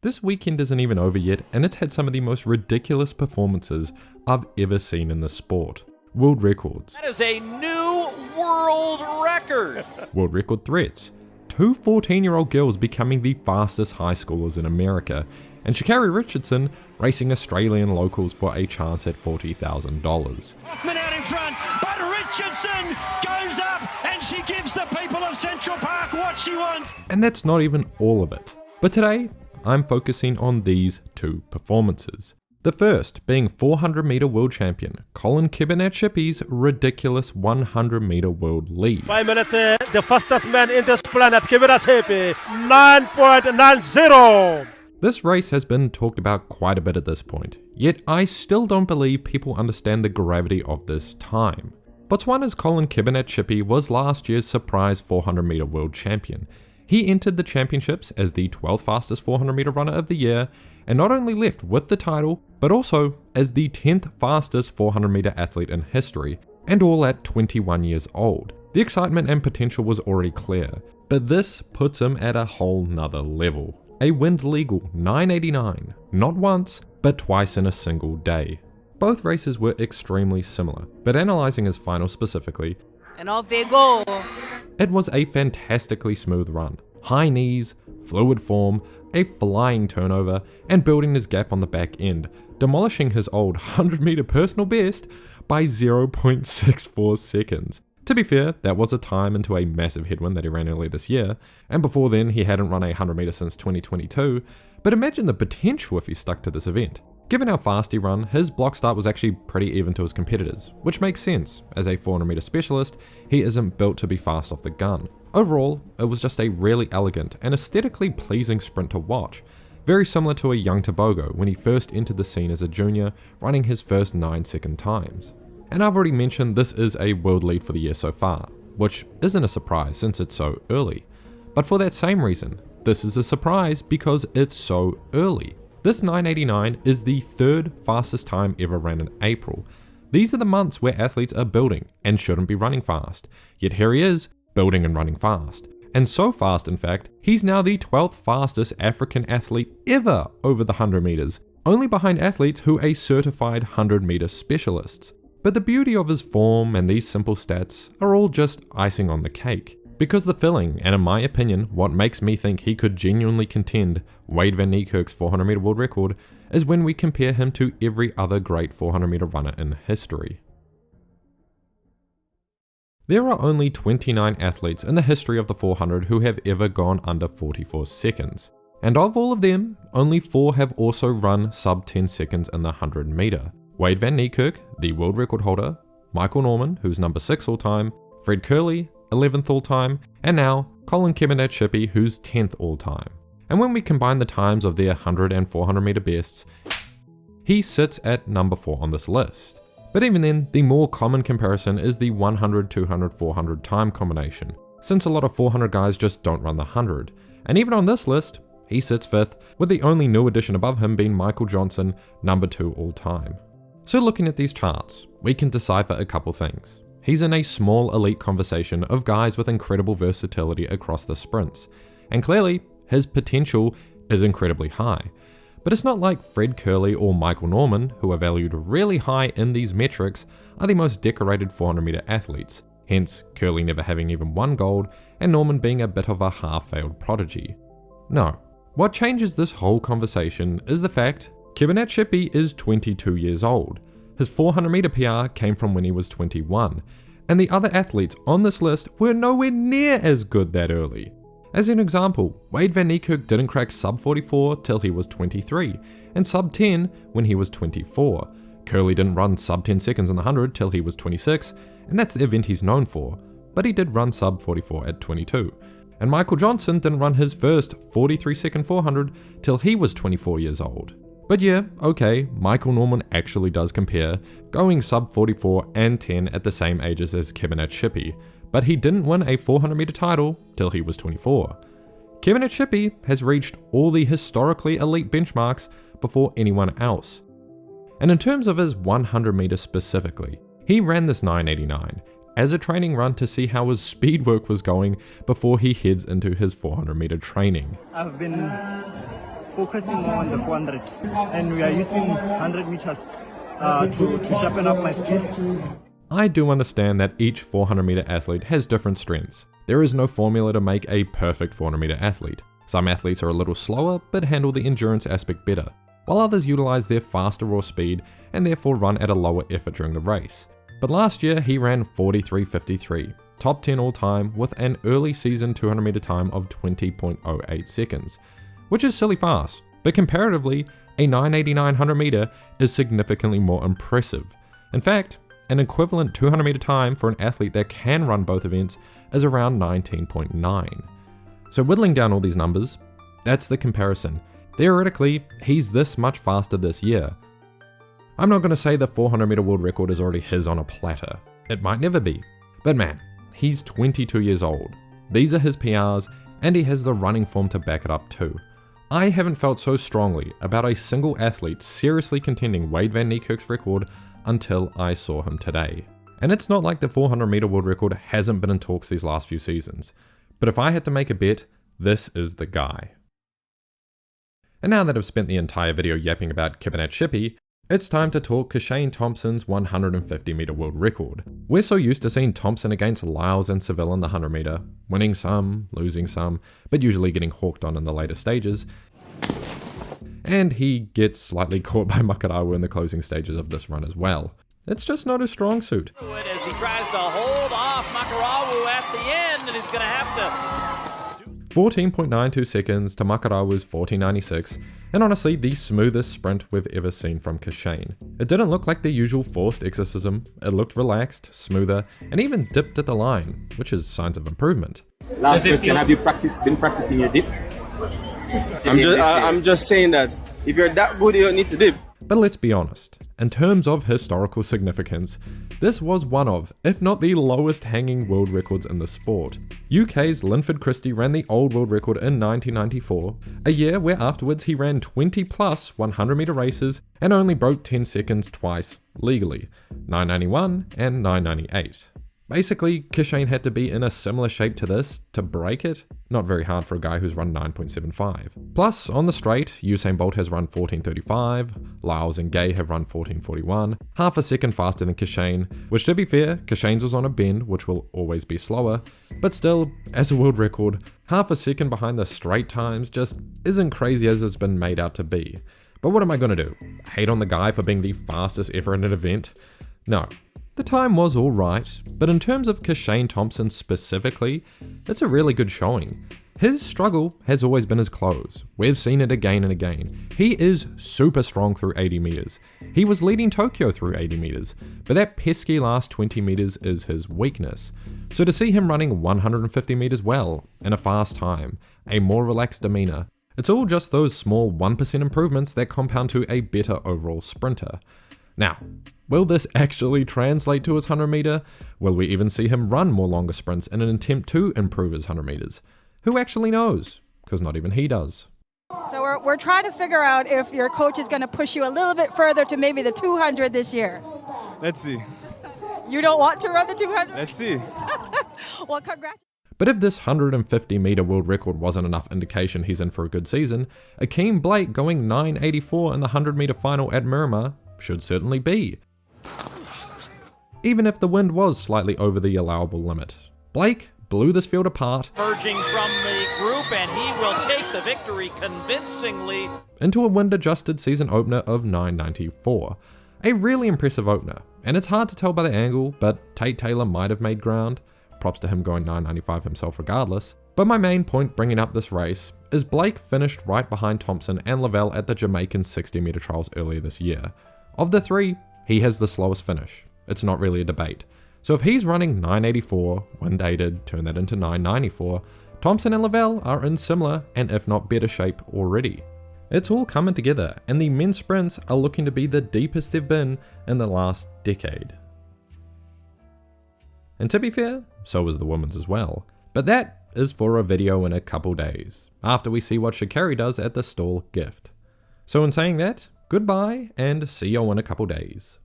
This weekend isn't even over yet, and it's had some of the most ridiculous performances I've ever seen in the sport. World records. That is a new world record. World record threats. 2 14-year-old girls becoming the fastest high schoolers in America, and Sha'Carri Richardson racing Australian locals for a chance at $40,000. Hoffman out in front, but Richardson goes up and she gives the people of Central Park what she wants. And that's not even all of it. But today, I'm focusing on these 2 performances. The first being 400 meter world champion Collen Kebinatshipi's ridiculous 100 meter world lead. 5 minutes, the fastest man in this planet, Kebinatshipi, 9.90. This race has been talked about quite a bit at this point, yet I still don't believe people understand the gravity of this time. Botswana's Collen Kebinatshipi was last year's surprise 400 meter world champion. He entered the championships as the 12th fastest 400 meter runner of the year, and not only left with the title, but also as the 10th fastest 400 meter athlete in history, and all at 21 years old. The excitement and potential was already clear, but this puts him at a whole nother level. A wind legal 989, not once, but twice in a single day. Both races were extremely similar, but analysing his final specifically, and off they go. It was a fantastically smooth run. High knees, fluid form, a flying turnover, and building his gap on the back end, demolishing his old 100 meter personal best by 0.64 seconds. To be fair, that was a time into a massive headwind that he ran earlier this year, and before then he hadn't run a 100 meter since 2022, but imagine the potential if he stuck to this event. Given how fast he ran, his block start was actually pretty even to his competitors, which makes sense. As a 400 meter specialist, he isn't built to be fast off the gun. Overall, it was just a really elegant and aesthetically pleasing sprint to watch, very similar to a young Tobago when he first entered the scene as a junior, running his first 9-second times. And I've already mentioned this is a world lead for the year so far, which isn't a surprise since it's so early. But for that same reason, this is a surprise because it's so early. This 989 is the 3rd fastest time ever ran in April. These are the months where athletes are building and shouldn't be running fast, yet here he is, building and running fast. And so fast in fact, he's now the 12th fastest African athlete ever over the 100 meters, only behind athletes who are certified 100 meter specialists. But the beauty of his form and these simple stats are all just icing on the cake. Because the filling, and in my opinion, what makes me think he could genuinely contend Wade van Niekerk's 400 meter world record, is when we compare him to every other great 400 meter runner in history. There are only 29 athletes in the history of the 400 who have ever gone under 44 seconds. And of all of them, only 4 have also run sub 10 seconds in the 100 meter. Wade van Niekerk, the world record holder, Michael Norman, who's number 6 all time, Fred Kerley, 11th all time, and now Collen Kebinatshipi, who's 10th all time. And when we combine the times of their 100 and 400 meter bests, he sits at number 4 on this list. But even then, the more common comparison is the 100, 200, 400 time combination, since a lot of 400 guys just don't run the 100. And even on this list, he sits 5th, with the only new addition above him being Michael Johnson, number 2 all time. So looking at these charts, we can decipher a couple things. He's in a small elite conversation of guys with incredible versatility across the sprints, and clearly his potential is incredibly high. But it's not like Fred Kerley or Michael Norman, who are valued really high in these metrics, are the most decorated 400 meter athletes, hence Kerley never having even one gold and Norman being a bit of a half-failed prodigy. No, what changes this whole conversation is the fact Kebinatshipi is 22 years old. His 400 meter PR came from when he was 21, and the other athletes on this list were nowhere near as good that early. As an example, Wade van Niekerk didn't crack sub 44 till he was 23, and sub 10 when he was 24. Kerley didn't run sub 10 seconds in the 100 till he was 26, and that's the event he's known for, but he did run sub 44 at 22. And Michael Johnson didn't run his first 43 second 400 till he was 24 years old. But yeah, okay, Michael Norman actually does compare, going sub 44 and 10 at the same ages as Kebinatshipi, but he didn't win a 400 meter title till he was 24. Kebinatshipi has reached all the historically elite benchmarks before anyone else. And in terms of his 100 meter specifically, he ran this 989 as a training run to see how his speed work was going before he heads into his 400 meter training. I've been focusing more on the 400, and we are using 100 meters to sharpen up my speed. I do understand that each 400 meter athlete has different strengths. There is no formula to make a perfect 400 meter athlete. Some athletes are a little slower but handle the endurance aspect better, while others utilize their faster raw speed and therefore run at a lower effort during the race. But last year he ran 43.53, top 10 all time with an early season 200 meter time of 20.08 seconds, which is silly fast, but comparatively a 9.89 100 meter is significantly more impressive. In fact, an equivalent 200 meter time for an athlete that can run both events is around 19.9. So whittling down all these numbers, that's the comparison. Theoretically, he's this much faster this year. I'm not going to say the 400 meter world record is already his on a platter. It might never be. But man, he's 22 years old. These are his PRs, and he has the running form to back it up too. I haven't felt so strongly about a single athlete seriously contending Wade van Niekerk's record until I saw him today. And it's not like the 400 meter world record hasn't been in talks these last few seasons. But if I had to make a bet, this is the guy. And now that I've spent the entire video yapping about Kebinatshipi, it's time to talk Kishane Thompson's 150 meter world record. We're so used to seeing Thompson against Lyles and Seville in the 100 meter, winning some, losing some, but usually getting hawked on in the later stages. And he gets slightly caught by Makarawu in the closing stages of this run as well. It's just not his strong suit. As he tries to hold off Makarawu at the end, and he's going to have to 14.92 seconds to Makarawu's 14.96, and honestly the smoothest sprint we've ever seen from Kishane. It didn't look like the usual forced exorcism, it looked relaxed, smoother, and even dipped at the line, which is signs of improvement. Last question, have you been practicing your dip? I'm just saying that if you're that good, you don't need to dip. But let's be honest, in terms of historical significance, this was one of, if not the lowest hanging world records in the sport. UK's Linford Christie ran the old world record in 1994, a year where afterwards he ran 20 plus 100 meter races and only broke 10 seconds twice, legally, 991 and 998. Basically, Kishane had to be in a similar shape to this to break it. Not very hard for a guy who's run 9.75. Plus, on the straight, Usain Bolt has run 14.35, Lyles and Gay have run 14.41, half a second faster than Kishane, which to be fair, Kishane's was on a bend, which will always be slower, but still, as a world record, half a second behind the straight times just isn't crazy as it's been made out to be. But what am I gonna do? Hate on the guy for being the fastest ever in an event? No. The time was alright, but in terms of Kishane Thompson specifically, it's a really good showing. His struggle has always been his close. We've seen it again and again. He is super strong through 80 meters. He was leading Tokyo through 80 meters, but that pesky last 20 meters is his weakness. So to see him running 150 meters well, in a fast time, a more relaxed demeanor, it's all just those small 1% improvements that compound to a better overall sprinter. Now, will this actually translate to his 100 meter? Will we even see him run more longer sprints in an attempt to improve his 100 meters? Who actually knows? Because not even he does. So we're trying to figure out if your coach is going to push you a little bit further to maybe the 200 this year. Let's see. You don't want to run the 200? Let's see. Well, congrats. But if this 150 meter world record wasn't enough indication he's in for a good season, Akeem Blake going 9.84 in the 100 meter final at Miramar should certainly be. Even if the wind was slightly over the allowable limit. Blake blew this field apart, emerging from the group, and he will take the victory convincingly into a wind-adjusted season opener of 9.94. A really impressive opener, and it's hard to tell by the angle, but Tate Taylor might have made ground. Props to him going 9.95 himself regardless. But my main point bringing up this race is Blake finished right behind Thompson and Lavelle at the Jamaican 60 meter trials earlier this year. Of the three, he has the slowest finish. It's not really a debate. So if he's running 9.84, wind aided, turn that into 9.94, Thompson and Lavelle are in similar and if not better shape already. It's all coming together, and the men's sprints are looking to be the deepest they've been in the last decade. And to be fair, so is the women's as well. But that is for a video in a couple days, after we see what Sha'Carri does at the stall gift. So in saying that, goodbye and see you in a couple days.